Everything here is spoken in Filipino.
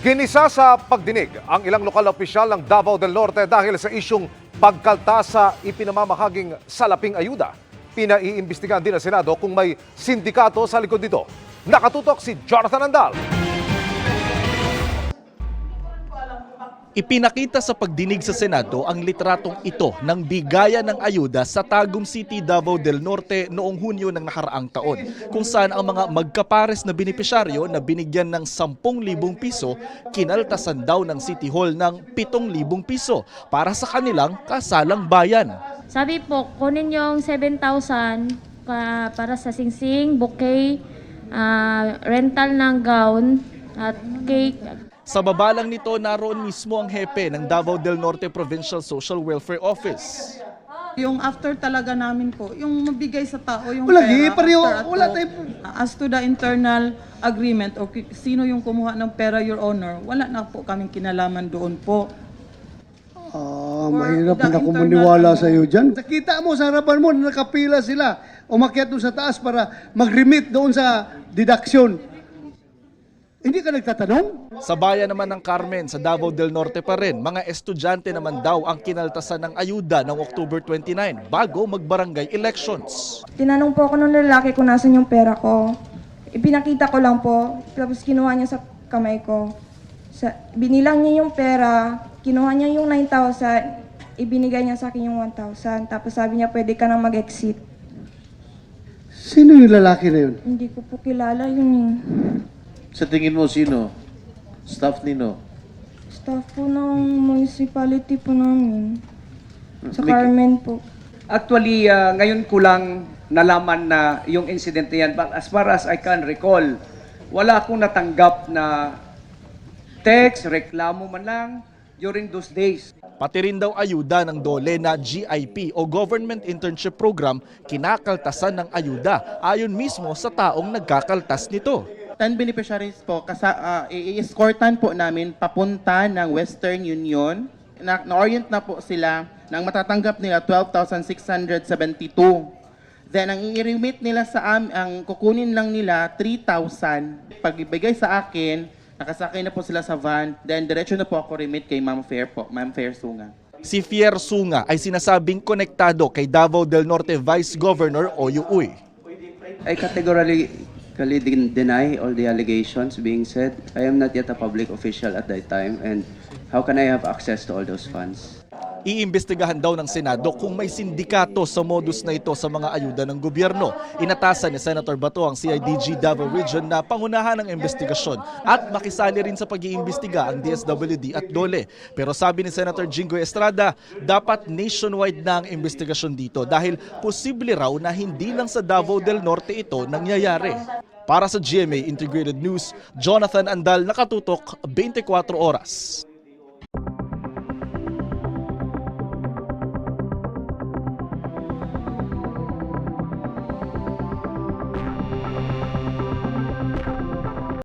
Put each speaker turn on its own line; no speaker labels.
Ginisa sa pagdinig ang ilang lokal na opisyal ng Davao del Norte dahil sa isyong pagkalta sa ipinamamahaging salaping ayuda. Pinaiimbestigahan din ng Senado kung may sindikato sa likod nito. Nakatutok si Jonathan Andal.
Ipinakita sa pagdinig sa Senado ang litratong ito ng bigayan ng ayuda sa Tagum City, Davao del Norte noong Hunyo ng nakaraang taon, kung saan ang mga magkapares na benepisyaryo na binigyan ng 10,000 piso, kinaltasan daw ng City Hall ng 7,000 piso para sa kanilang kasalang bayan.
Sabi po, kunin yung 7,000 para sa singsing, bouquet, rental ng gown at cake.
Sa baba lang nito, naroon mismo ang hepe ng Davao del Norte Provincial Social Welfare Office.
Yung after talaga namin po, yung mabigay sa tao yung
Wala,
pera.
pareho,
after
wala
ato.
tayo.
As to the internal agreement o sino yung kumuha ng pera, Your Honor, wala na po kaming kinalaman doon po.
Mahirap
the
na ako
internal
maniwala
ano.
sa iyo dyan. Nakita mo sa harapan mo na nakapila sila. Umakyat doon sa taas para mag-remit doon sa deduction. Hindi ka nagtatanong?
Sa bayan naman ng Carmen, sa Davao del Norte pa rin, mga estudyante naman daw ang kinaltasan ng ayuda ng October 29 bago magbarangay elections.
Tinanong po ako ng lalaki kung nasan yung pera ko. Ipinakita ko lang po, tapos kinuha niya sa kamay ko. Binilang niya yung pera, kinuha niya yung 9,000, ibinigay niya sa akin yung 1,000. Tapos sabi niya, pwede ka nang mag-exit.
Sino yung lalaki na yun?
Hindi ko po kilala yun eh.
Sa tingin mo, sino? Staff nino?
Staff po ng municipality po namin. Sa Carmen po.
Actually, ngayon ko lang nalaman na yung incident na yan. But as far as I can recall, wala akong natanggap na text, reklamo man lang during those days.
Pati rin daw ayuda ng DOLE na GIP o Government Internship Program, kinakaltasan ng ayuda ayon mismo sa taong nagkakaltas nito.
10 beneficiaries po, i-escortan po namin papunta ng Western Union. Na-orient na po sila nang matatanggap nila 12,672. Then, ang i-remit nila ang kukunin lang nila 3,000. Pag ibigay sa akin, nakasakay na po sila sa van. Then, diretso na po ako remit kay Ma'am Fair po, Ma'am Fair Sunga.
Si Fier Sunga ay sinasabing konektado kay Davao del Norte Vice Governor Oyo Uy.
I categorically deny all the allegations being said. I am not yet a public official at that time, and how can I have access to all those funds?
Iimbestigahan daw ng Senado kung may sindikato sa modus na ito sa mga ayuda ng gobyerno. Inatasan ni Senator Bato ang CIDG Davao Region na pangunahan ng investigasyon at makisali rin sa pag-iimbestiga ang DSWD at DOLE. Pero sabi ni Senator Jingoy Estrada, dapat nationwide na ang investigasyon dito dahil posible raw na hindi lang sa Davao del Norte ito nangyayari. Para sa GMA Integrated News, Jonathan Andal, nakatutok 24 oras.